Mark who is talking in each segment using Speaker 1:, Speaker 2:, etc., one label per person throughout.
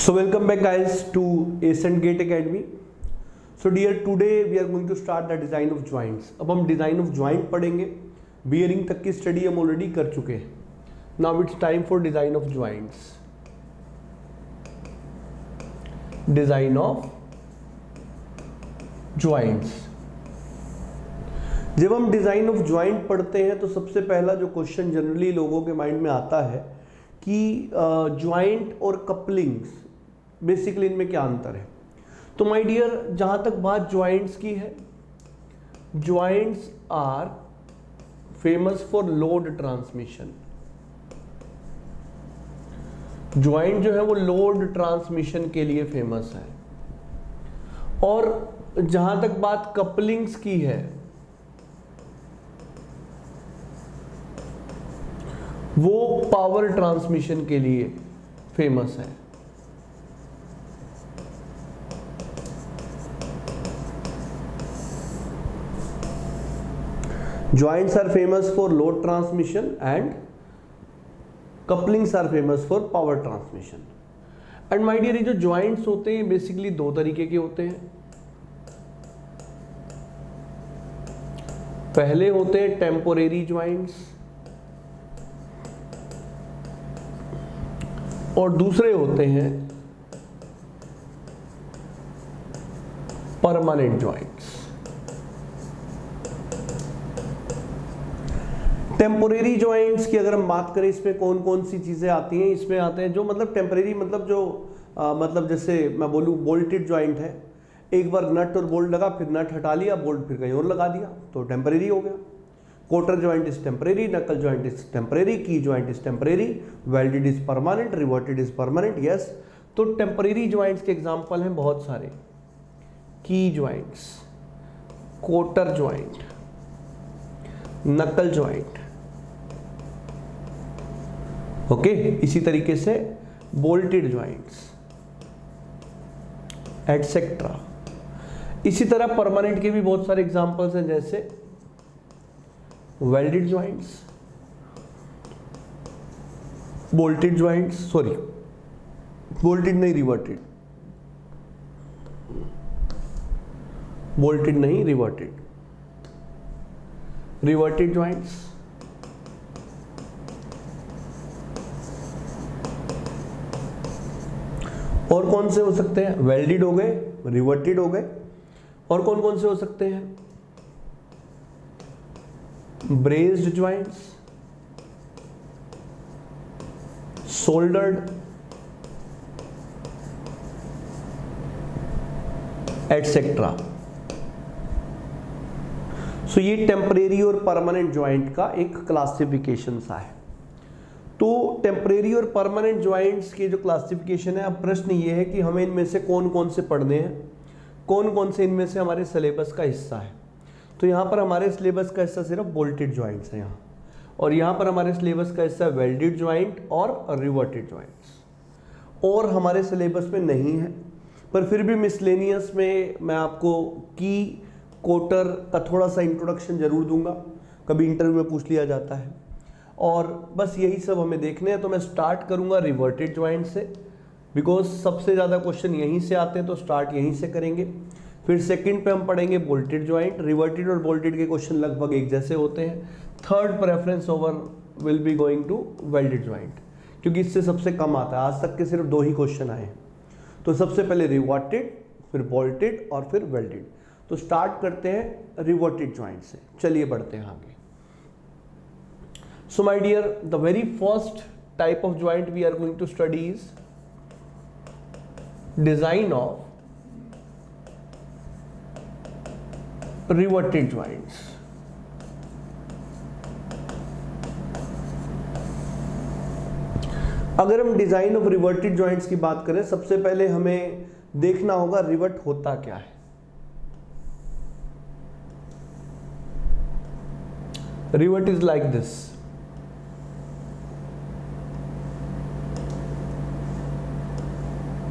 Speaker 1: So welcome back guys to Ascent Gate Academy. So dear, today we are going to start the design of joints. अब हम design of joint पढ़ेंगे. Bearing तक की study हम already कर चुके हैं. Now it's time for design of joints. Design of joints. जब हम डिज़ाइन ऑफ ज्वाइंट पढ़ते हैं तो सबसे पहला जो क्वेश्चन जनरली लोगों के माइंड में आता है कि ज्वाइंट और कपलिंग्स बेसिकली इनमें क्या अंतर है. तो माय डियर, जहाँ तक बात ज्वाइंट्स की है, joints are famous for load transmission. Joint जो है वो लोड ट्रांसमिशन के लिए फेमस है. और जहाँ तक बात कपलिंग्स की है, वो पावर ट्रांसमिशन के लिए फेमस है. Joints are famous for load transmission and couplings are famous for power transmission. And my dear, ये जो joints होते हैं बेसिकली दो तरीके के होते हैं. पहले होते हैं टेम्पोरेरी ज्वाइंट्स और दूसरे होते हैं परमानेंट ज्वाइंट्स. टेम्पोरेरी ज्वाइंट्स की अगर हम बात करें, इसमें कौन कौन सी चीज़ें आती हैं. इसमें आते हैं जो मतलब टेम्परेरी, मतलब जो मतलब जैसे मैं बोलूँ बोल्टेड ज्वाइंट है, एक बार नट और बोल्ट लगा, फिर नट हटा लिया, बोल्ट फिर कहीं और लगा दिया, तो टेम्परेरी हो गया. कोटर ज्वाइंट इज टेम्परेरी, नकल ज्वाइंट इज टेम्परेरी, की joint is temporary, welded is permanent, reverted is permanent. Yes, तो टेम्परेरी ज्वाइंट्स के एग्जाम्पल हैं बहुत सारे. की ज्वाइंट्स, कोटर ज्वाइंट, नकल ज्वाइंट. ओके, इसी तरीके से बोल्टेड ज्वाइंट्स एटसेट्रा. इसी तरह परमानेंट के भी बहुत सारे एग्जांपल्स हैं, जैसे welded joints, bolted joints, sorry bolted नहीं, रिवर्टेड, बोल्टेड नहीं, रिवर्टेड, रिवर्टेड ज्वाइंट्स. और कौन से हो सकते हैं? वेल्डेड हो गए, रिवर्टेड हो गए. और कौन कौन से हो सकते हैं? Brazed joints, soldered, etcetera. So ये टेम्परेरी और परमानेंट ज्वाइंट का एक क्लासिफिकेशन सा है. तो टेम्परेरी और परमानेंट ज्वाइंट्स के जो क्लासिफिकेशन है, अब प्रश्न ये है कि हमें इनमें से कौन कौन से पढ़ने हैं, कौन कौन से इनमें से हमारे सिलेबस का हिस्सा है. तो यहाँ पर हमारे सिलेबस का हिस्सा सिर्फ बोल्टेड ज्वाइंट्स है यहाँ, और यहाँ पर हमारे सिलेबस का हिस्सा वेल्डेड ज्वाइंट और रिवर्टेड ज्वाइंट्स. और हमारे सिलेबस में नहीं है, पर फिर भी मिसलेनियस में मैं आपको की, कोटर का थोड़ा सा इंट्रोडक्शन जरूर दूंगा, कभी इंटरव्यू में पूछ लिया जाता है. और बस यही सब हमें देखने हैं. तो मैं स्टार्ट करूंगा रिवर्टेड ज्वाइंट से, बिकॉज सबसे ज़्यादा क्वेश्चन यहीं से आते हैं, तो स्टार्ट यहीं से करेंगे. फिर सेकंड पे हम पढ़ेंगे बोल्टेड ज्वाइंट. रिवर्टेड और बोल्टेड के क्वेश्चन लगभग एक जैसे होते हैं. Third preference over will be going to welded joint, क्योंकि इससे सबसे कम आता है. आज तक के सिर्फ दो ही क्वेश्चन आए. तो सबसे पहले रिवर्टेड, फिर बोल्टेड और फिर वेल्डेड. तो स्टार्ट करते हैं रिवर्टेड ज्वाइंट से. चलिए बढ़ते हैं आगे. So my dear, the very first type of joint we are going to study is design of riveted joints. अगर हम डिजाइन ऑफ रिवर्टेड जॉइंट्स की बात करें, सबसे पहले हमें देखना होगा रिवर्ट होता क्या है. Revert is like this.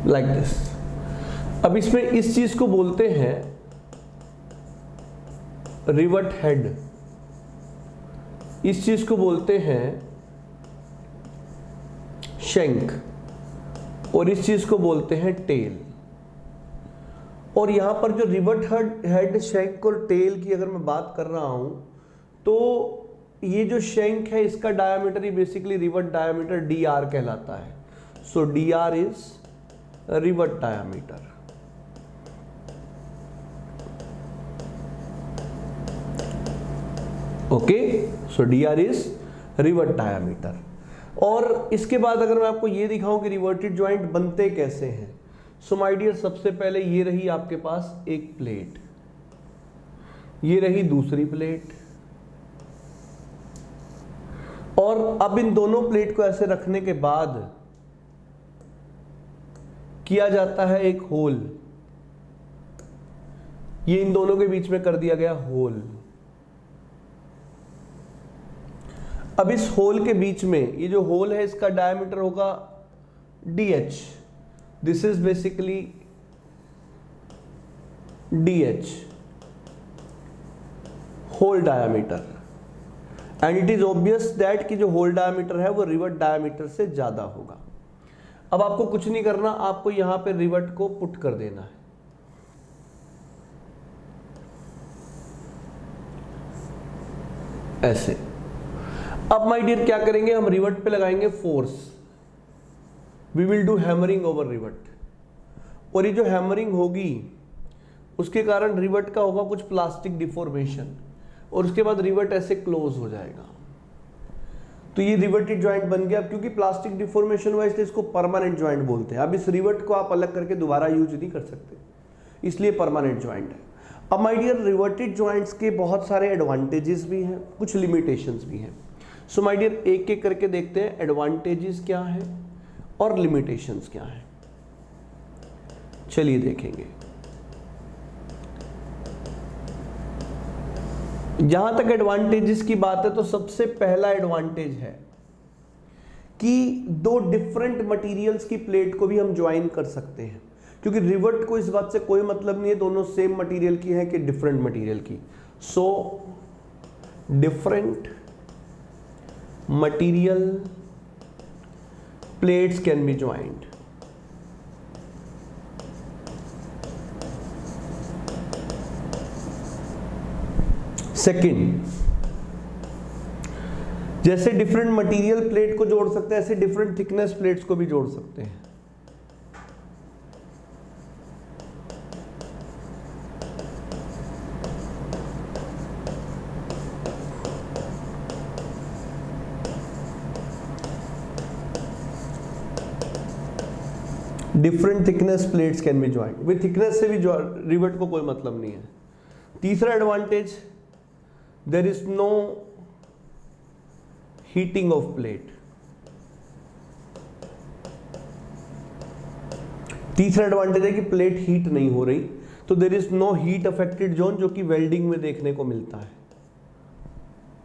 Speaker 1: Like this. अब इसमें इस चीज को बोलते हैं रिवर्ट हेड. इस चीज को बोलते हैं शंक. और इस चीज को बोलते हैं टेल। और यहां पर जो रिवर्ट हेड, शैंक और टेल की अगर मैं बात कर रहा हूं तो ये जो शैंक है इसका डायमीटर ही बेसिकली रिवर्ट डायमीटर dr कहलाता है। सो dr is revert diameter. Okay, so dr is revert diameter. और इसके बाद अगर मैं आपको ये दिखाऊं कि रिवर्टेड जॉइंट बनते कैसे हैं, सो माय डियर सबसे पहले ये रही आपके पास एक प्लेट, ये रही दूसरी प्लेट, और अब इन दोनों प्लेट को ऐसे रखने के बाद किया जाता है एक होल। ये इन दोनों के बीच में कर दिया गया होल। अब इस होल के बीच में, ये जो होल है इसका डायमीटर होगा DH। This is basically DH, hole diameter. And it is obvious that कि जो होल डायमीटर है वो रिवर्ट डायमीटर से ज्यादा होगा। अब आपको कुछ नहीं करना, आपको यहां पे रिवर्ट को पुट कर देना है। ऐसे। अब माय डियर क्या करेंगे, हम रिवर्ट पे लगाएंगे force. We will do hammering over rivet. और ये जो हैमरिंग होगी उसके कारण रिवर्ट का होगा कुछ प्लास्टिक डिफॉर्मेशन, और उसके बाद रिवर्ट ऐसे क्लोज हो जाएगा। तो ये रिवर्टेड जॉइंट बन गया। अब क्योंकि प्लास्टिक डिफॉर्मेशन हुआ इसलिए इसको परमानेंट जॉइंट बोलते हैं। अब इस रिवर्ट को आप अलग करके दोबारा यूज नहीं कर सकते, इसलिए परमानेंट जॉइंट है। अब माय डियर रिवर्टेड जॉइंट्स के बहुत सारे एडवांटेजेस भी हैं, कुछ लिमिटेशंस भी हैं। सो माय डियर एक एक करके देखते हैं एडवांटेजेस क्या है और लिमिटेशंस क्या है। चलिए देखेंगे। जहां तक एडवांटेजेस की बात है तो सबसे पहला एडवांटेज है कि दो डिफरेंट मटेरियल्स की प्लेट को भी हम ज्वाइन कर सकते हैं, क्योंकि रिवर्ट को इस बात से कोई मतलब नहीं है दोनों सेम मटेरियल की है कि डिफरेंट मटेरियल की। So different material plates can be joined. Second, जैसे डिफरेंट मटेरियल प्लेट को जोड़ सकते हैं ऐसे डिफरेंट थिकनेस प्लेट्स को भी जोड़ सकते हैं। Different thickness plates can be joined. With thickness से भी रिवर्ट को कोई मतलब नहीं है। तीसरा advantage, there is no heating of plate. तीसरा एडवांटेज है कि प्लेट हीट नहीं हो रही, तो there is no heat affected zone, जो कि वेल्डिंग में देखने को मिलता है।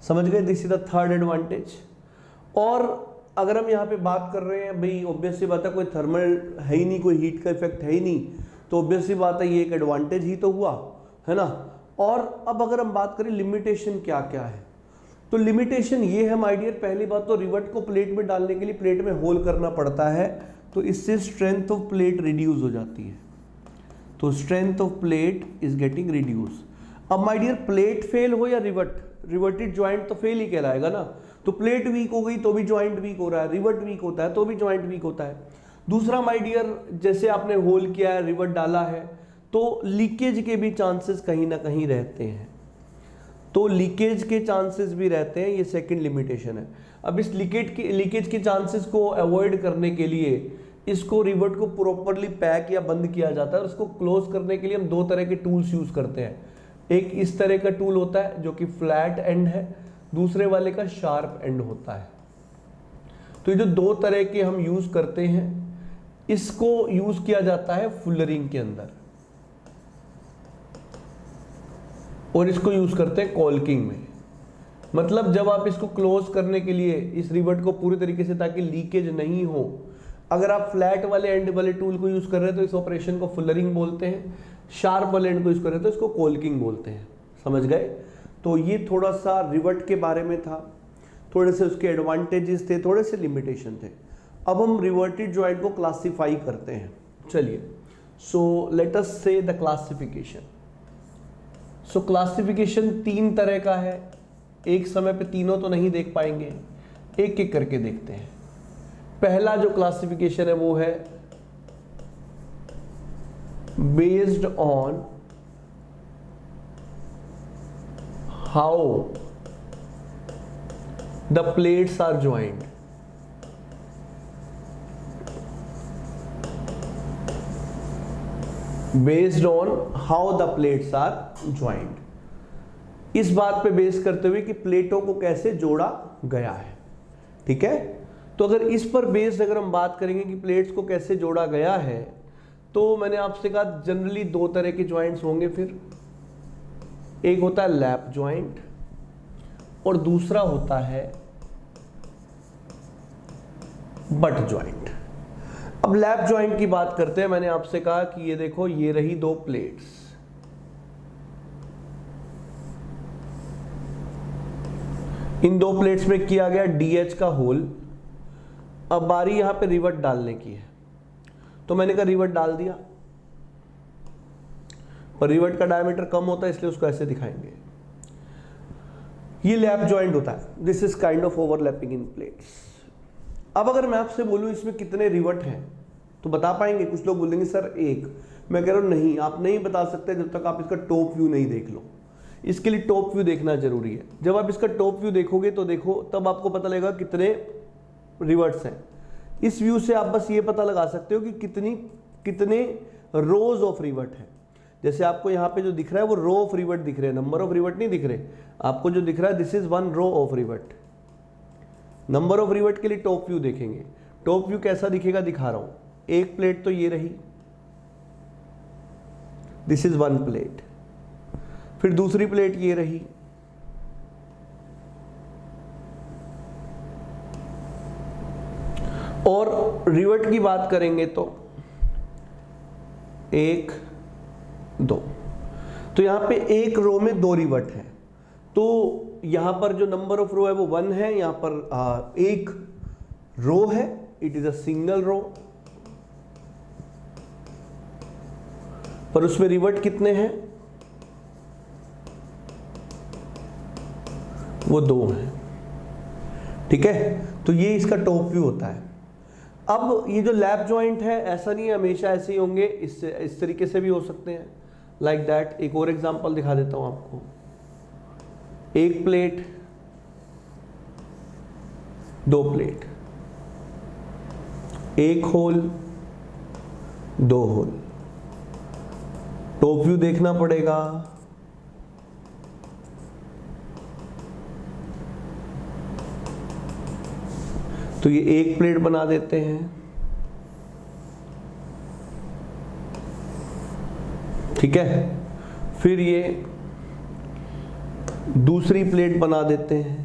Speaker 1: समझ गए? This is the third advantage. और अगर हम यहाँ पे बात कर रहे हैं, भाई ऑब्वियस सी बात है कोई थर्मल है ही नहीं, कोई हीट का इफेक्ट है ही नहीं, तो ऑब्वियस सी बात है ये एक एडवांटेज ही तो हुआ, है ना। और अब अगर हम बात करें लिमिटेशन क्या क्या है, तो लिमिटेशन ये है माय डियर, पहली बात तो रिवर्ट को प्लेट में डालने के लिए प्लेट में होल करना पड़ता है, तो इससे स्ट्रेंथ ऑफ प्लेट रिड्यूस हो जाती है। तो strength of plate is getting reduce. अब माय डियर प्लेट फेल हो या रिवर्टेड ज्वाइंट तो फेल ही कहलाएगा ना। तो प्लेट वीक हो गई तो भी ज्वाइंट वीक हो रहा है, रिवर्ट वीक होता है तो भी ज्वाइंट वीक होता है। दूसरा माय डियर, जैसे आपने होल किया है, रिवर्ट डाला है, तो लीकेज के भी चांसेस कहीं ना कहीं रहते हैं। तो लीकेज के चांसेस भी रहते हैं, ये सेकंड लिमिटेशन है। अब इस लीकेज के चांसेस को अवॉइड करने के लिए इसको रिवर्ट को प्रॉपरली पैक या बंद किया जाता है। उसको क्लोज करने के लिए हम दो तरह के टूल्स यूज करते हैं। एक इस तरह का टूल होता है जो कि फ्लैट एंड है, दूसरे वाले का शार्प एंड होता है। तो ये जो दो तरह के हम यूज करते हैं, इसको यूज किया जाता है फुलरिंग के अंदर, और इसको यूज करते हैं कॉल्किंग में। मतलब जब आप इसको क्लोज करने के लिए इस रिवर्ट को पूरी तरीके से, ताकि लीकेज नहीं हो, अगर आप फ्लैट वाले एंड वाले टूल को यूज कर रहे हैं तो इस ऑपरेशन को फुलरिंग बोलते हैं, शार्प वाले एंड को यूज कर रहे हैं तो इसको कॉल्किंग बोलते हैं। समझ गए? तो ये थोड़ा सा रिवर्ट के बारे में था, थोड़े से उसके एडवांटेजेस थे, थोड़े से लिमिटेशन थे। अब हम रिवर्टेड जॉइंट को क्लासिफाई करते हैं। चलिए, सो लेट अस से द क्लासिफिकेशन। सो क्लासिफिकेशन 3 तरह का है, एक समय पे तीनों तो नहीं देख पाएंगे, एक एक करके देखते हैं। पहला जो क्लासिफिकेशन है वो है based on how the plates are joint. Based on how the plates are joint, इस बात पे बेस करते हुए कि प्लेटों को कैसे जोड़ा गया है। ठीक है, तो अगर इस पर बेस्ड अगर हम बात करेंगे कि प्लेट्स को कैसे जोड़ा गया है, तो मैंने आपसे कहा जनरली 2 तरह के ज्वाइंट्स होंगे। फिर एक होता है लैप ज्वाइंट और दूसरा होता है बट ज्वाइंट। अब लैप ज्वाइंट की बात करते हैं। मैंने आपसे कहा कि ये देखो, ये रही 2 प्लेट्स, इन 2 प्लेट्स में किया गया DH का होल। अब बारी यहां पे रिवट डालने की है, तो मैंने कहा रिवट डाल दिया, पर रिवट का डायमीटर कम होता है इसलिए उसको ऐसे दिखाएंगे। ये लैप ज्वाइंट होता है, this is kind of overlapping in plates. अब अगर मैं आपसे बोलूं इसमें कितने रिवट हैं, तो बता पाएंगे? कुछ लोग बोलेंगे सर 1। मैं कह रहा हूं नहीं, आप नहीं बता सकते जब तक आप इसका टॉप व्यू नहीं देख लो। इसके लिए टॉप व्यू देखना जरूरी है। जब आप इसका टॉप व्यू देखोगे तो देखो, तब आपको पता लगेगा कितने रिवर्ट्स हैं। इस व्यू से आप बस ये पता लगा सकते हो कि कितने रोज ऑफ रिवर्ट है। जैसे आपको यहाँ पे जो दिख रहा है वो रो ऑफ रिवर्ट दिख रहे हैं, नंबर ऑफ रिवर्ट नहीं दिख रहे। आपको जो दिख रहा है this is 1 row of rivet. Number of rivet के लिए टॉप व्यू देखेंगे। टॉप व्यू कैसा दिखेगा दिखा रहा हूं। एक प्लेट तो ये रही, दिस इज 1 प्लेट। फिर दूसरी प्लेट ये रही, और रिवर्ट की बात करेंगे तो 1 2। तो यहां पे एक रो में 2 रिवर्ट है, तो यहां पर जो नंबर ऑफ रो है वो 1 है। यहां पर एक रो है, it is a single row, पर उसमें रिवर्ट कितने हैं? वो 2 हैं। ठीक है, तो ये इसका टॉप व्यू होता है। अब ये जो लैप जॉइंट है, ऐसा नहीं है हमेशा ऐसे ही होंगे, इस तरीके से भी हो सकते हैं, लाइक दैट। एक और एग्जांपल दिखा देता हूं आपको। एक प्लेट, 2 प्लेट, एक होल, 2 होल। टॉप व्यू देखना पड़ेगा। तो ये एक प्लेट बना देते हैं, ठीक है। फिर ये दूसरी प्लेट बना देते हैं,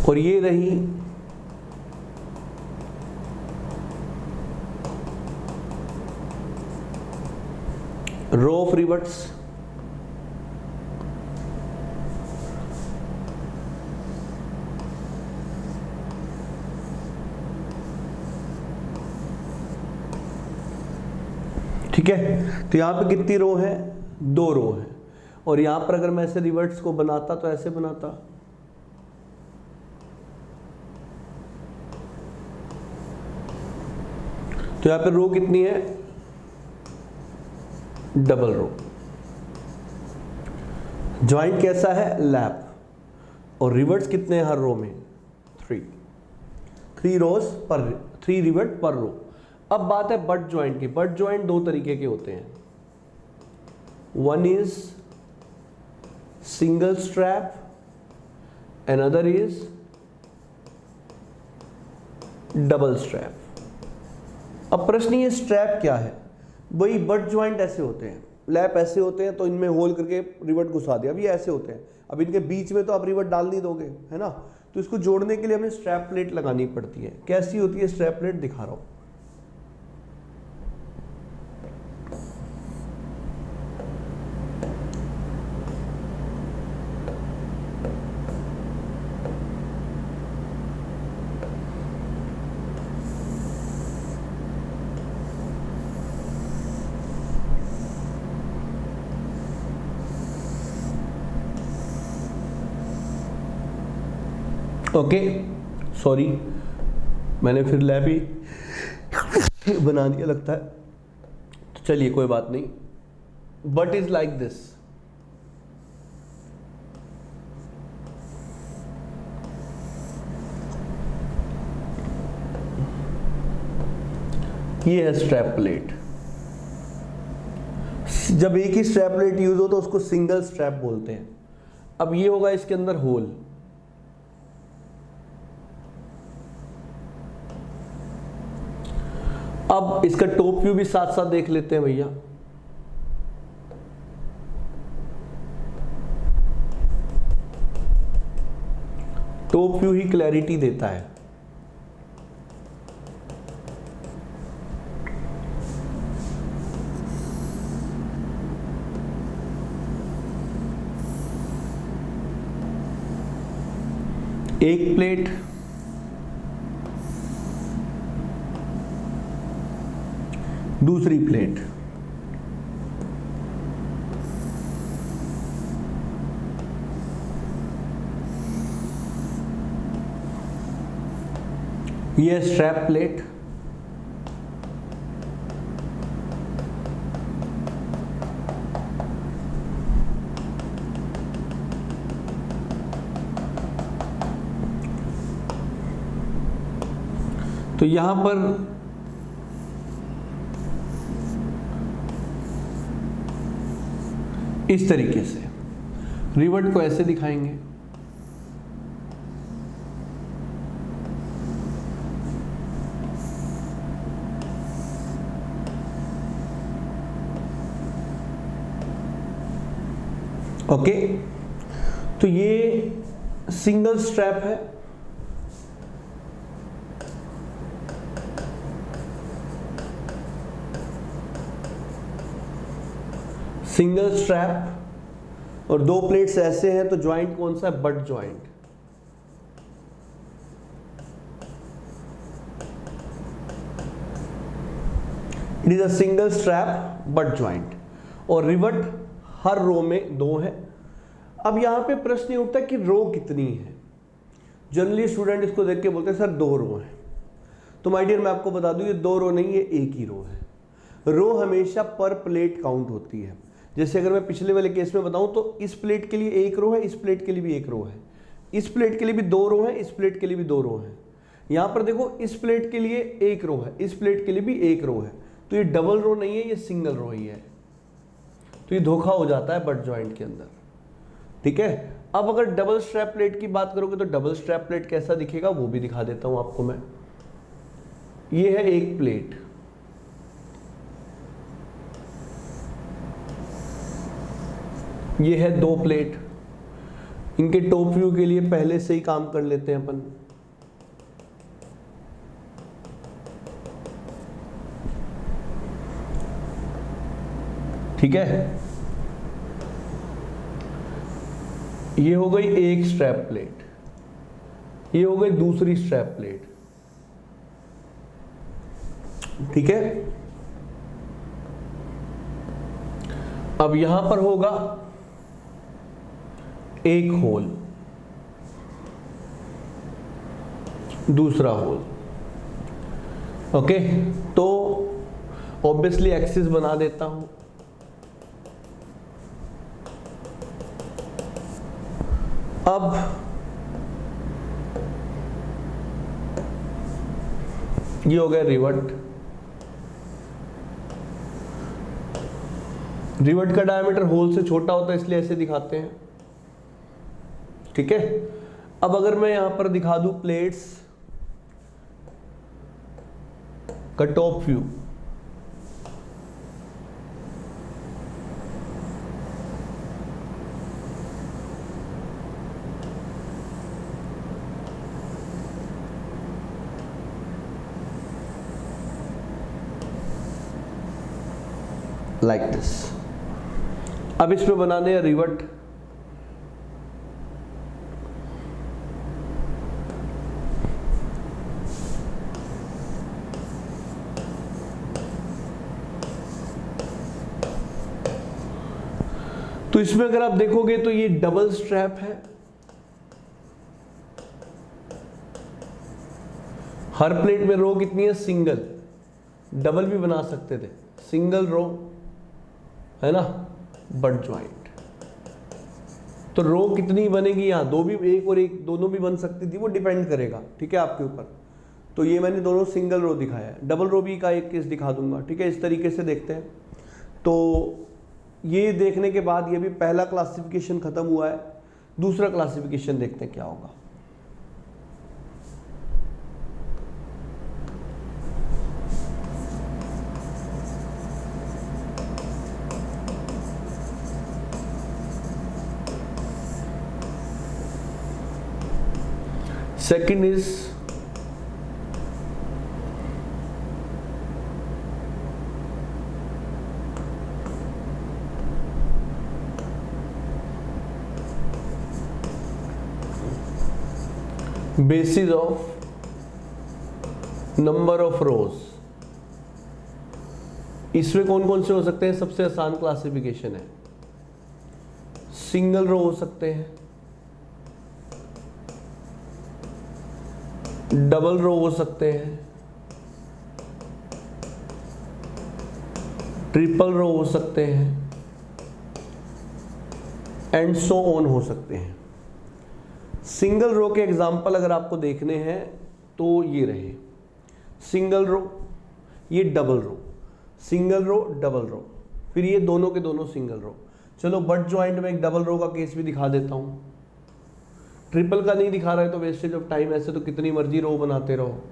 Speaker 1: और ये रही रो ऑफ रिवर्ट्स। ठीक है, तो यहां पे कितनी रो है? 2 रो है। और यहां पर अगर मैं ऐसे रिवर्ट्स को बनाता तो ऐसे बनाता, तो यहां पे रो कितनी है? Double row. ज्वाइंट कैसा है? लैप। और रिवर्ट्स कितने हैं हर रो में? 3 रोज पर 3 रिवर्ट पर रो। अब बात है बट ज्वाइंट की। बट ज्वाइंट 2 तरीके के होते हैं। One is single strap, another is double strap. अब प्रश्न ये स्ट्रैप क्या है? वही बट ज्वाइंट ऐसे होते हैं, लैप ऐसे होते हैं, तो इनमें होल करके रिवर्ट घुसा दिया। अब ये ऐसे होते हैं, अब इनके बीच में तो आप रिवर्ट डाल नहीं दोगे, है ना। तो इसको जोड़ने के लिए हमें स्ट्रैप प्लेट लगानी पड़ती है। कैसी होती है स्ट्रैप प्लेट? दिखा रहा हूं। ओके, सॉरी मैंने फिर लैब ही बना दिया लगता है, तो चलिए कोई बात नहीं। बट इज लाइक दिस, ये है स्ट्रैप प्लेट। जब एक ही स्ट्रैप प्लेट यूज हो तो उसको सिंगल स्ट्रैप बोलते हैं। अब ये होगा इसके अंदर होल, अब इसका टॉप व्यू भी साथ साथ देख लेते हैं भैया। टॉप व्यू ही क्लैरिटी देता है। एक प्लेट, दूसरी प्लेट, ये स्ट्रैप प्लेट, तो यहां पर इस तरीके से रिवर्ट को ऐसे दिखाएंगे। ओके, तो ये सिंगल स्ट्रैप है, सिंगल स्ट्रैप, और दो प्लेट्स ऐसे हैं, तो ज्वाइंट कौन सा है? But joint. It is a single strap but joint, और रिवट हर रो में दो है। अब यहां पे प्रश्न ये उठता है कि रो कितनी है। जनरली स्टूडेंट इसको देख के बोलते हैं सर दो रो है, तो माय डियर मैं आपको बता दूं ये दो रो नहीं, ये एक ही रो है। रो हमेशा पर प्लेट काउंट होती है। जैसे अगर मैं पिछले वाले केस में बताऊं तो इस प्लेट के लिए एक रो है, इस प्लेट के लिए भी एक रो है, इस प्लेट के लिए भी दो रो है, इस प्लेट के लिए भी दो रो है। यहां पर देखो इस प्लेट के लिए एक रो है, इस प्लेट के लिए भी एक रो है, तो ये डबल रो नहीं है, ये सिंगल रो ही है। तो ये धोखा हो जाता है बट ज्वाइंट के अंदर, ठीक है। अब अगर डबल स्ट्रैप प्लेट की बात करोगे तो डबल स्ट्रैप प्लेट कैसा दिखेगा वो भी दिखा देता हूं आपको मैं। ये है एक प्लेट, ये है दो प्लेट। इनके टॉप व्यू के लिए पहले से ही काम कर लेते हैं अपन। ठीक है, ये हो गई एक स्ट्रैप प्लेट, ये हो गई दूसरी स्ट्रैप प्लेट, ठीक है। अब यहां पर होगा एक होल, दूसरा होल, ओके। तो ऑब्वियसली एक्सिस बना देता हूं। अब ये हो गया रिवर्ट। रिवर्ट का डायमीटर होल से छोटा होता है इसलिए ऐसे दिखाते हैं, ठीक है। अब अगर मैं यहां पर दिखा दूं प्लेट्स का टॉप व्यू, लाइक दिस। अब इसमें बनाने हैं रिवर्ट। तो इसमें अगर आप देखोगे तो ये डबल स्ट्रैप है, हर प्लेट में रो कितनी है, सिंगल, डबल भी बना सकते थे, सिंगल रो है ना, बट ज्वाइंट। तो रो कितनी बनेगी यहाँ, दो भी, एक और एक दोनों भी बन सकती थी, वो डिपेंड करेगा, ठीक है, आपके ऊपर। तो ये मैंने दोनों सिंगल रो दिखाया है, डबल रो भी का एक केस दिखा दूंगा, ठीक है। इस तरीके से देखते हैं। तो ये देखने के बाद ये भी पहला क्लासिफिकेशन खत्म हुआ है। दूसरा क्लासिफिकेशन देखते हैं क्या होगा। Second is basis of number of rows। इसमें कौन कौन से हो सकते हैं, सबसे आसान क्लासिफिकेशन है, सिंगल रो हो सकते हैं, डबल रो हो सकते हैं, ट्रिपल रो हो सकते हैं, एंड सो ऑन हो सकते हैं। सिंगल रो के एग्जाम्पल अगर आपको देखने हैं तो ये रहे, सिंगल रो, ये double row, single row double row, फिर ये दोनों के दोनों सिंगल रो। चलो बट ज्वाइंट में एक डबल रो का केस भी दिखा देता हूँ। ट्रिपल का नहीं दिखा रहा है तो वेस्टेज ऑफ टाइम, ऐसे तो कितनी मर्जी रो बनाते रहो,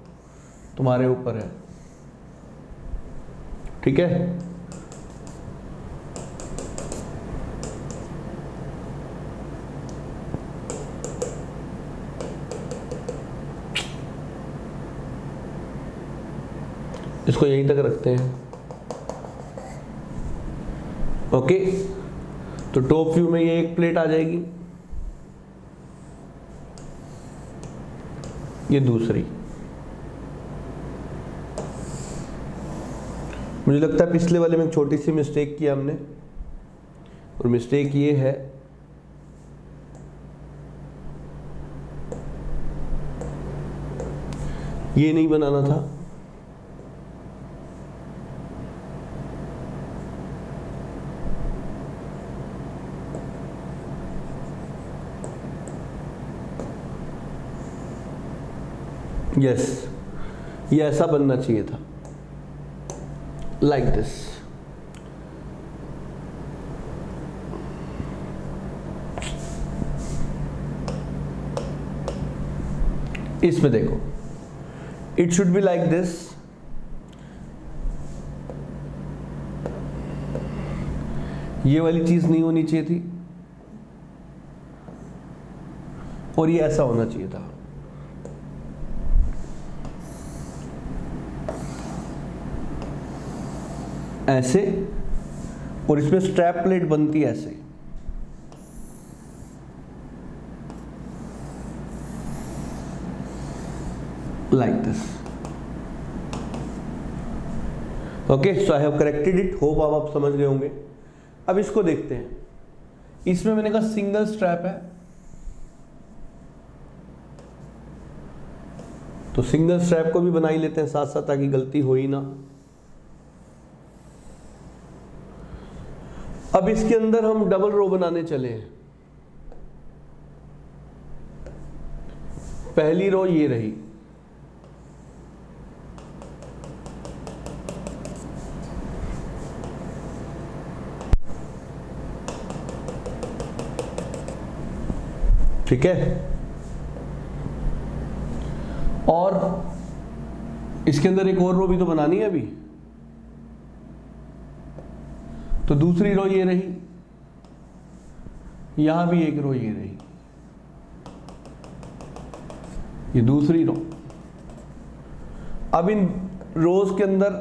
Speaker 1: तुम्हारे ऊपर है, ठीक है। इसको यहीं तक रखते हैं, ओके। तो टॉप व्यू में ये एक प्लेट आ जाएगी, ये दूसरी। मुझे लगता है पिछले वाले में एक छोटी सी मिस्टेक किया हमने, और मिस्टेक ये है ये नहीं बनाना था, यस, ये ऐसा बनना चाहिए था, लाइक दिस। इसमें देखो, it should be like this, ये वाली चीज नहीं होनी चाहिए थी, और ये ऐसा होना चाहिए था। ऐसे, और इसमें स्ट्रैप प्लेट बनती है ऐसे, like this, okay. So I have corrected it, hope आप समझ गए होंगे। अब इसको देखते हैं। इसमें मैंने कहा सिंगल स्ट्रैप है, तो सिंगल स्ट्रैप को भी बना ही लेते हैं साथ साथ, ताकि गलती हो ही ना। अब इसके अंदर हम डबल रो बनाने चले हैं। पहली रो ये रही, ठीक है, और इसके अंदर एक और रो भी तो बनानी है अभी, तो दूसरी रो ये रही, यहां भी एक रो ये रही, ये दूसरी रो। अब इन रोज के अंदर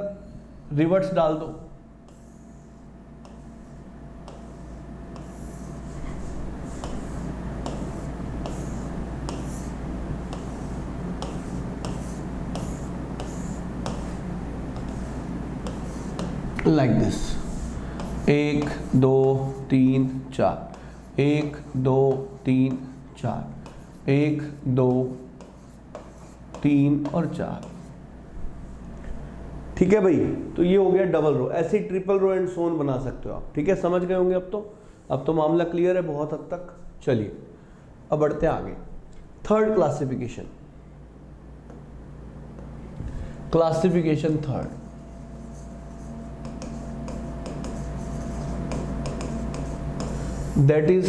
Speaker 1: रिवर्ट्स डाल दो, लाइक दिस, 1 2 3 4, 1 2 3 4, 1 2 3 और 4। ठीक है भाई, तो ये हो गया डबल रो। ऐसे ही ट्रिपल रो एंड सोन बना सकते हो आप। ठीक है, समझ गए होंगे अब तो मामला क्लियर है बहुत हद तक। चलिए अब बढ़ते हैं आगे। Third classification, classification third, that is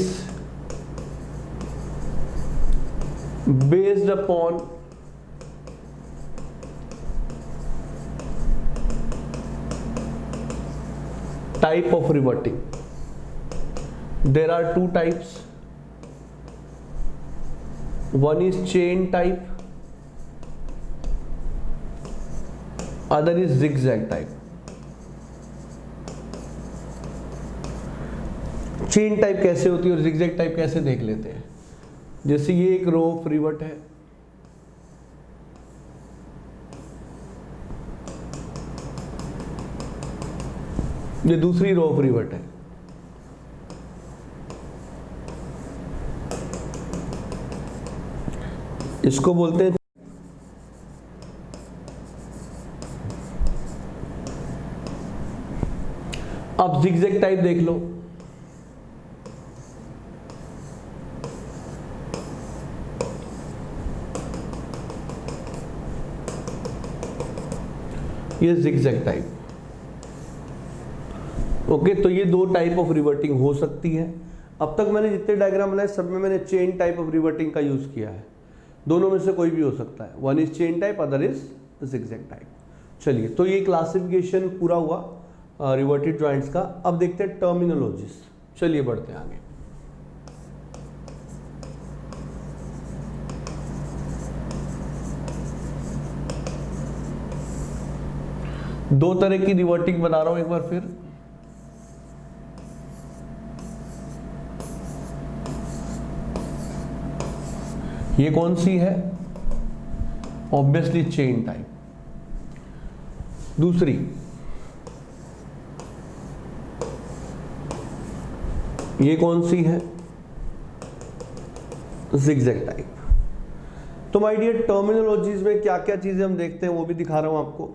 Speaker 1: based upon type of reverting. There are two types. One is chain type, other is zigzag type. Chain type कैसे होती है और जिगजैग टाइप कैसे देख लेते हैं। जैसे ये एक रो ऑफ रिवर्ट है, ये दूसरी रो ऑफ रिवर्ट है। इसको बोलते हैं, अब जिगजैग टाइप देख लो। ये जिगजैग टाइप। ओके, तो ये दो टाइप ऑफ रिवर्टिंग हो सकती है। अब तक मैंने जितने डायग्राम बनाए सब में मैंने चेन टाइप ऑफ रिवर्टिंग का यूज किया है। दोनों में से कोई भी हो सकता है, one is chain type, other is zigzag type. चलिए, तो ये क्लासिफिकेशन पूरा हुआ रिवर्टेड जॉइंट्स का। अब देखते हैं टर्मिनोलॉजीज। चलिए बढ़ते हैं आगे। दो तरह की रिवर्टिंग बना रहा हूं एक बार फिर। ये कौन सी है? Obviously chain type. दूसरी ये कौन सी है? Zigzag type. तो माय डियर, टर्मिनोलॉजीज में क्या क्या चीजें हम देखते हैं वो भी दिखा रहा हूं आपको।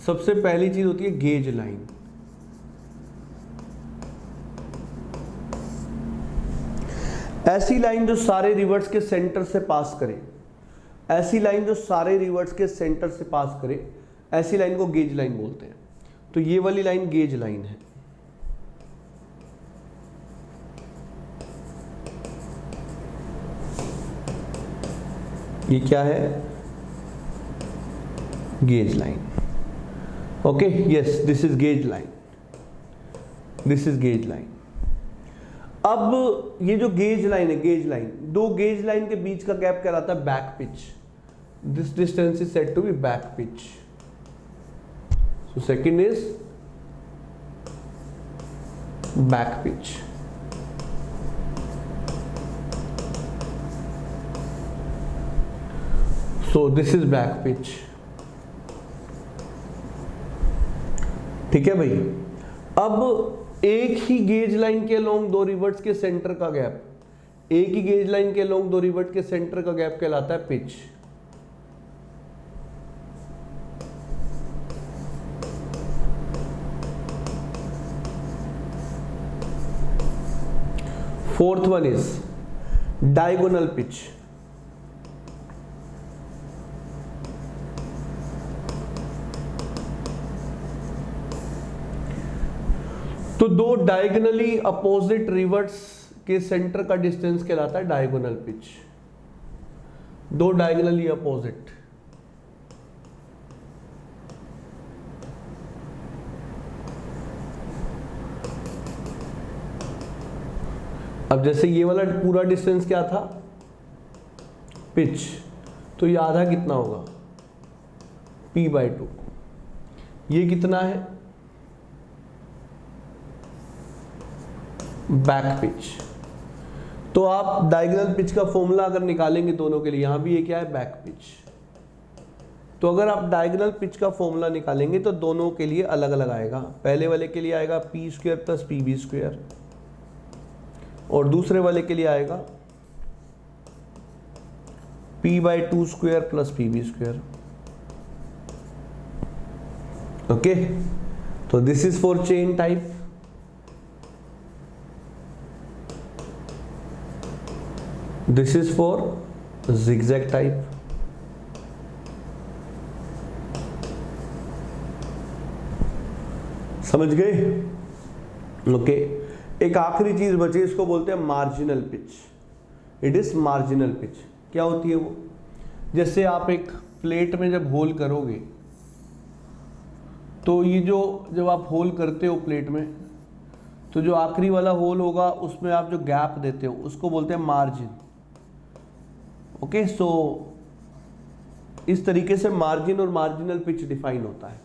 Speaker 1: सबसे पहली चीज होती है गेज लाइन। ऐसी लाइन जो सारे रिवर्ट्स के सेंटर से पास करे, ऐसी लाइन जो सारे रिवर्ट्स के सेंटर से पास करे, ऐसी लाइन को गेज लाइन बोलते हैं। तो ये वाली लाइन गेज लाइन है। ये क्या है? Gauge line. Okay, yes, this is gauge line, this is gauge line. अब ये जो गेज लाइन है, गेज लाइन, दो गेज लाइन के बीच का गैप कहलाता है back pitch. This distance is said to be back pitch. So second is back pitch. So this is back pitch. ठीक है भाई। अब एक ही गेज लाइन के अलोंग दो रिवर्ट्स के सेंटर का गैप, एक ही गेज लाइन के अलोंग दो रिवर्ट के सेंटर का गैप कहलाता है pitch. Fourth one is diagonal pitch. तो दो डायगोनली अपोजिट रिवर्ट्स के सेंटर का डिस्टेंस कहलाता है डायगोनल पिच। दो डायगोनली अपोजिट। अब जैसे ये वाला पूरा डिस्टेंस क्या था? पिच। तो ये आधा कितना होगा? p/2। ये कितना है? Back pitch. तो आप डायगोनल पिच का फॉर्मूला अगर निकालेंगे दोनों के लिए, यहां भी ये क्या है? Back pitch. तो अगर आप डायगोनल पिच का फॉर्मूला निकालेंगे तो दोनों के लिए अलग अलग आएगा। पहले वाले के लिए आएगा p² + pb² और दूसरे वाले के लिए आएगा p/2² + pb²। ओके, तो this is for chain type, this is for zigzag type, समझ गए? ओके, एक आखिरी चीज बची, इसको बोलते हैं marginal pitch. It is marginal pitch. क्या होती है वो? जैसे आप एक प्लेट में जब होल करोगे तो ये जो जब आप होल करते हो प्लेट में, तो जो आखिरी वाला होल होगा उसमें आप जो गैप देते हो उसको बोलते हैं मार्जिन। ओके, सो इस तरीके से मार्जिन और मार्जिनल पिच डिफाइन होता है।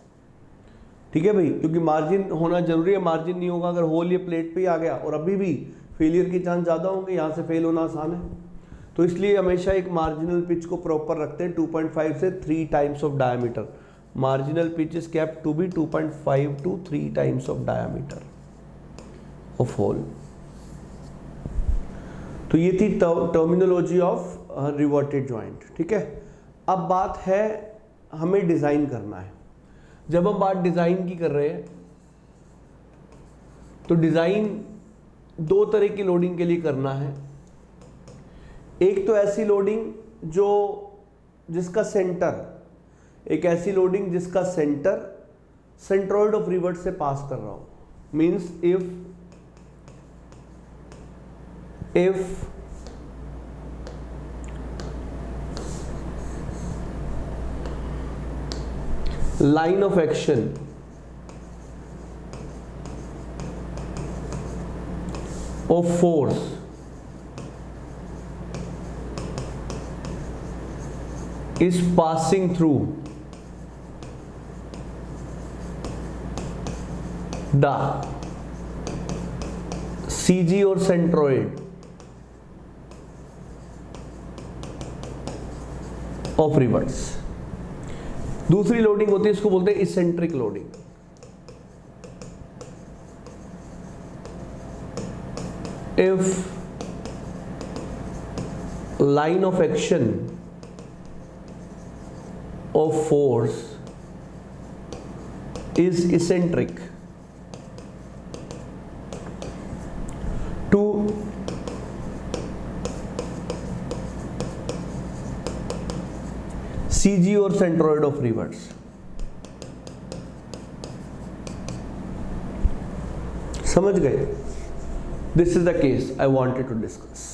Speaker 1: ठीक है भाई, क्योंकि मार्जिन होना जरूरी है, मार्जिन नहीं होगा, अगर होल ये प्लेट पे ही आ गया और अभी भी फेलियर के चांस ज़्यादा होंगे, यहाँ से फेल होना आसान है। तो इसलिए हमेशा एक मार्जिनल पिच को प्रॉपर रखते हैं 2.5 से 3 times of diameter. Marginal pitch is kept to be 2.5 to 3 times of diameter of hole. तो ये थी टर्मिनोलॉजी ऑफ रिवर्टेड जॉइंट। ठीक है, अब बात है हमें डिज़ाइन करना है। जब हम बात डिज़ाइन की कर रहे हैं तो डिज़ाइन दो तरह की लोडिंग के लिए करना है। एक तो ऐसी लोडिंग जिसका सेंटर, एक ऐसी लोडिंग जिसका सेंटर सेंट्रॉइड ऑफ रिवर्ट से पास कर रहा हो। Means if line of action of force is passing through the CG or centroid of reverts। दूसरी लोडिंग होती है, इसको बोलते हैं eccentric loading. If line of action of force is eccentric to CG और सेंट्रोइड ऑफ रिवर्ट्स। समझ गए? This is the case I wanted to discuss.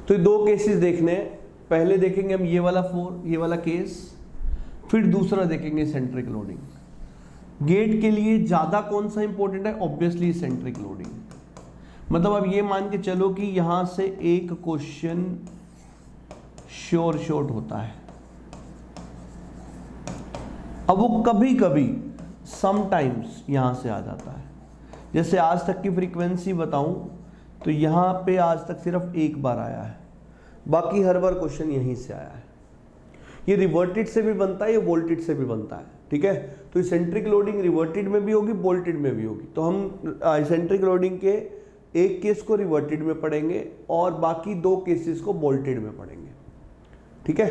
Speaker 1: तो ये दो केसेस देखने हैं। पहले देखेंगे हम ये वाला केस, फिर दूसरा देखेंगे सेंट्रिक लोडिंग। गेट के लिए ज्यादा कौन सा इंपॉर्टेंट है? Obviously centric loading. मतलब अब ये मान के चलो कि यहां से एक क्वेश्चन श्योर शॉर्ट होता है। अब वो कभी कभी समटाइम्स यहां से आ जाता है। जैसे आज तक की फ्रीक्वेंसी बताऊं तो यहां पे आज तक सिर्फ एक बार आया है, बाकी हर बार क्वेश्चन यहीं से आया है। ये रिवर्टेड से भी बनता है, ये वोल्टेड से भी बनता है। ठीक है, तो इसेंट्रिक लोडिंग रिवर्टेड में भी होगी, वोल्टेड में भी होगी। तो हम इसेंट्रिक लोडिंग के एक केस को रिवर्टेड में पढ़ेंगे और बाकी दो केसेस को वोल्टेड में पढ़ेंगे। ठीक है,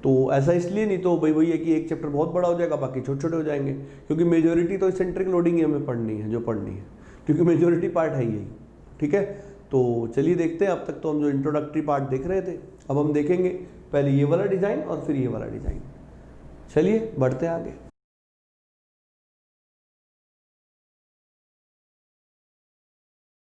Speaker 1: तो ऐसा इसलिए नहीं तो भाई वही है कि एक चैप्टर बहुत बड़ा हो जाएगा, बाकी छोटे छोटे हो जाएंगे, क्योंकि मेजोरिटी तो इसेंट्रिक लोडिंग ही हमें पढ़नी है, जो पढ़नी है, क्योंकि मेजोरिटी पार्ट है यही। ठीक है, तो चलिए देखते हैं। अब तक तो हम जो इंट्रोडक्टरी पार्ट देख रहे थे, अब हम देखेंगे पहले ये वाला डिज़ाइन और फिर ये वाला डिज़ाइन। चलिए बढ़ते हैं आगे।